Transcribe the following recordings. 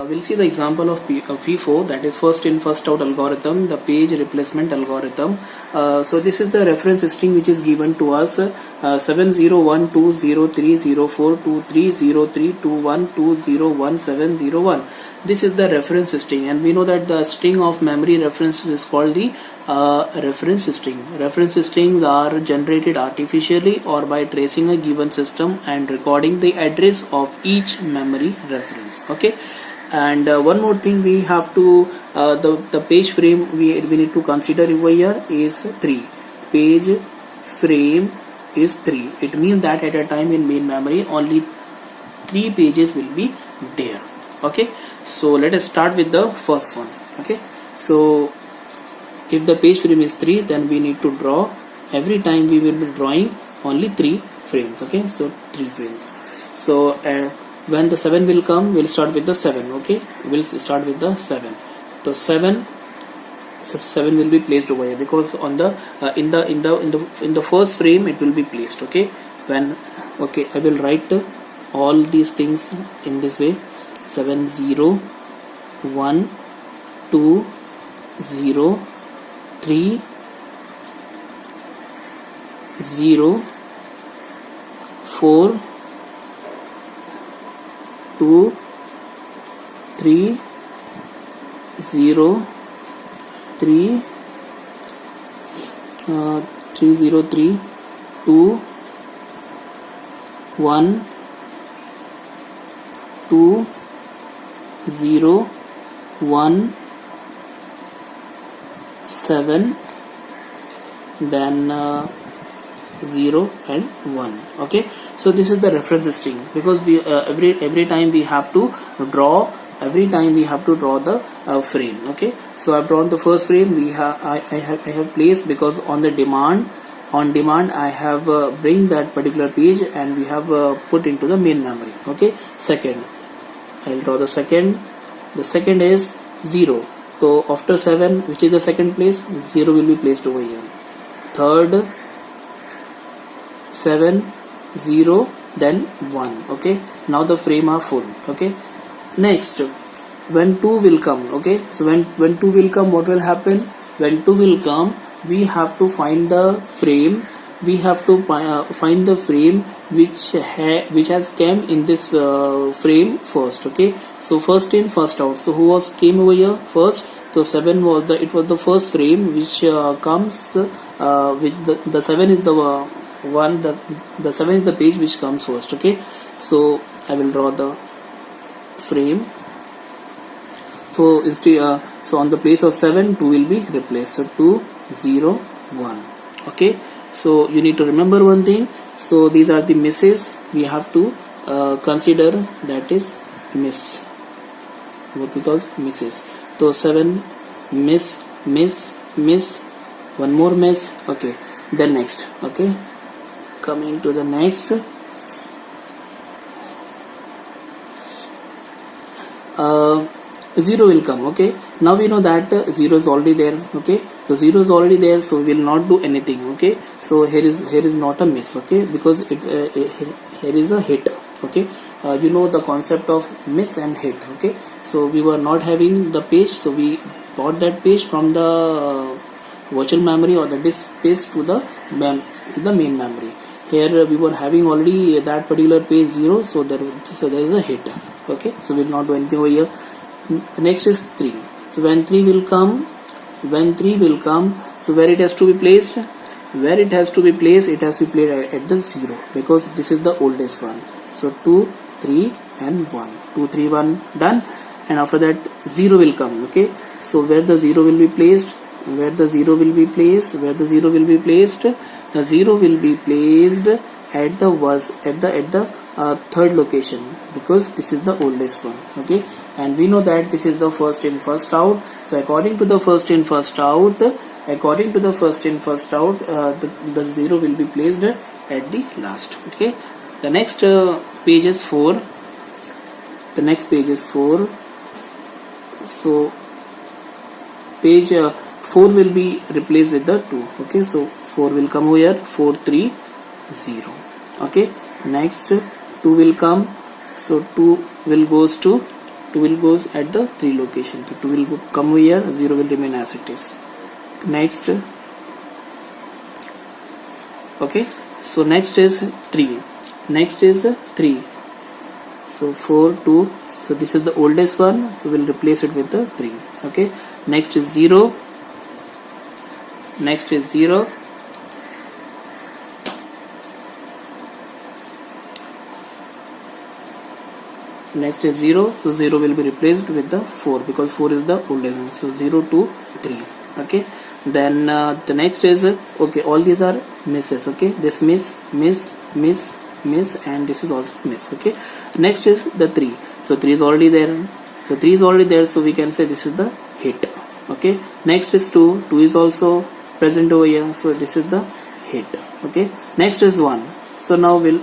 we'll see the example of FIFO, that is first in first out algorithm, the page replacement algorithm. So this is the reference string which is given to us, 701203004230321201701. This is the reference string, and we know that the string of memory references is called the reference string. Reference strings are generated artificially or by tracing a given system and recording the address of each memory reference. Okay, and one more thing we have to the page frame we need to consider over here is 3. Page frame is 3. It means that at a time in main memory only 3 pages will be there. Okay, so let us start with the first one. Okay, so if the page frame is 3, then we need to draw, every time we will be drawing only 3 frames. Okay, so 3 frames. So when the 7 will come, we'll start with the 7. Okay, we'll start with the 7. So 7 will be placed over here, because on the in the first frame it will be placed. Okay, I will write all these things in this way: 7 0 1 2 0 3 0 4 2 3 0 3 303 2 1 2 0 1 7, then 0 and 1. Okay, so this is the reference string, because we every time we have to draw the frame. Okay, so I've drawn the first frame. I have placed, because on demand I have bring that particular page and we have put into the main memory. Okay, second, I'll draw the second. The second is 0. So after 7, which is the second place, 0 will be placed over here. Third, 7 0 then 1. Okay, now the frame are full. Okay, next when 2 will come. Okay, so when 2 will come, what will happen? When 2 will come, we have to find the frame. We have to find the frame which has came in this frame first. Okay, so first in first out. So who came over here first? So 7 was the first frame which comes with the 7 is the one. The 7 is the page which comes first. Okay, so I will draw the frame. So instead, so on the place of 7, 2 will be replaced. So 2 0 1. Okay, so you need to remember one thing. So these are the misses we have to consider, that is miss. What we call misses. So 7 miss, one more miss. Okay, then next. Okay, coming to the next. 0 will come. Okay, now we know that 0 is already there. Okay, so 0 is already there, so we will not do anything. Okay, so here is not a miss. Okay, because here is a hit. Okay, you know the concept of miss and hit. Okay, so we were not having the page, so we brought that page from the virtual memory or the disk space to the main memory. Here we were having already that particular page 0, so there is a hit. Okay, so we will not do anything over here. Next is 3. So when 3 will come, so where it has to be placed? Where it has to be placed? It has to be placed at the 0, because this is the oldest one. So 2 3 and 1. 2 3 1 done, and after that 0 will come. Okay, so where the 0 will be placed? The 0 will be placed at the third location, because this is the oldest one. Okay, and we know that this is the first in first out. So according to the first in first out, the 0 will be placed at the last. Okay, the next page is 4. So page 4 will be replaced with the 2. Okay, so 4 will come here. 4 3 0. Okay, next 2 will come, so 2 will goes to 2 will goes at the 3 location. So 2 will come here, 0 will remain as it is. Next, okay, so next is 3. Next is 3. So 4, 2. So this is the oldest one. So we'll replace it with the 3. Okay. Next is 0. Next is 0. Next is 0. So 0 will be replaced with the 4 because 4 is the oldest one. So 0, 2, 3. Okay. Then the next is okay. All these are misses. Okay. This miss, and this is also miss. Okay. Next is the 3. So 3 is already there. So 3 is already there. So we can say this is the hit. Okay. Next is 2. 2 is also present over here. So this is the hit. Okay. Next is 1. So now we'll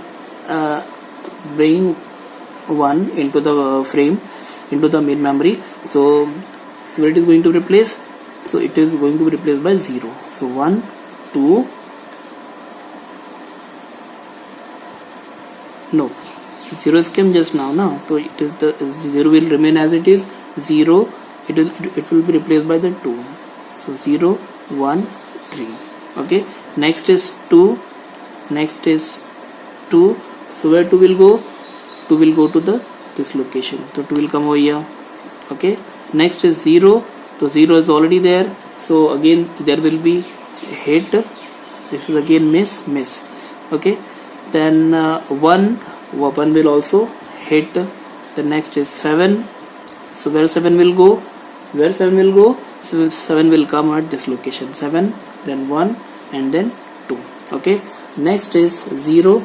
bring 1 into the frame, into the main memory. So where it is going to replace? So it is going to be replaced by 0. So 1, 2. No, 0 is came just now. Now, so it is the 0 will remain as it is. 0. It will be replaced by the 2. So 0, 1, 3. Okay. Next is 2. Next is 2. So where 2 will go? 2 will go to this location. So 2 will come over here. Okay. Next is 0. So 0 is already there. So again there will be hit. This is again miss. Okay. Then 1 will also hit. The next is 7. So where 7 will go? Where 7 will go? So 7 will come at this location. 7, then 1, and then 2. Okay. Next is 0.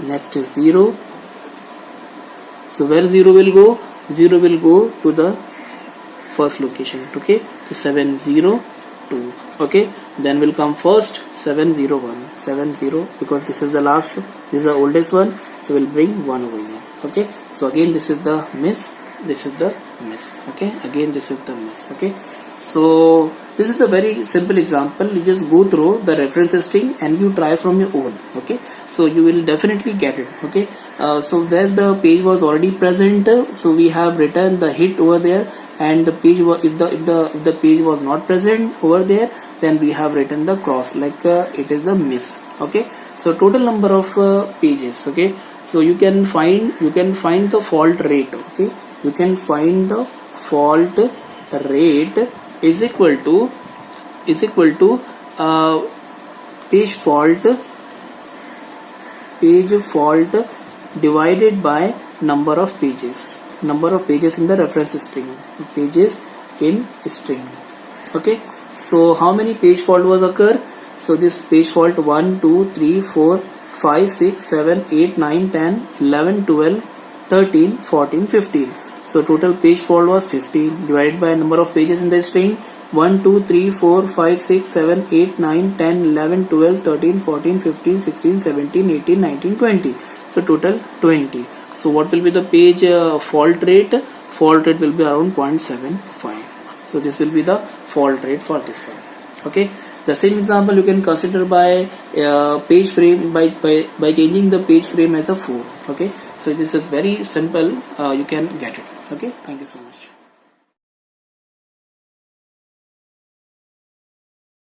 Next is 0. So where 0 will go? 0 will go to the first location. Okay. So 7, 0, 2. Okay. Then will come first 7, 0, 1. 7, 0 because this is the last. This is the oldest one. So we'll bring 1 over here. Okay. So again this is the miss. This is the miss. Okay. Again this is the miss. Okay. So this is the very simple example. You just go through the reference string and you try from your own. Okay. So you will definitely get it. Okay. So where the page was already present, so we have written the hit over there, and the page was, if the page was not present over there, then we have written the cross, like it is the miss. Okay. So total number of pages. Okay. So you can find the fault rate. Okay. You can find the fault rate is equal to page fault divided by number of pages in the reference string, pages in string. Okay. So how many page fault was occur? So this page fault 1, 2, 3, 4, 5, 6, 7, 8, 9, 10, 11, 12, 13, 14, 15. So total page fault was 15 divided by number of pages in the string 1, 2, 3, 4, 5, 6, 7, 8, 9, 10, 11, 12, 13, 14, 15, 16, 17, 18, 19, 20. So total 20. So what will be the page fault rate? Fault rate will be around 0.75. So this will be the fault rate for this one. Okay. The same example you can consider by page frame by changing the page frame as a 4. Okay. So this is very simple. You can get it. Okay. Thank you so much.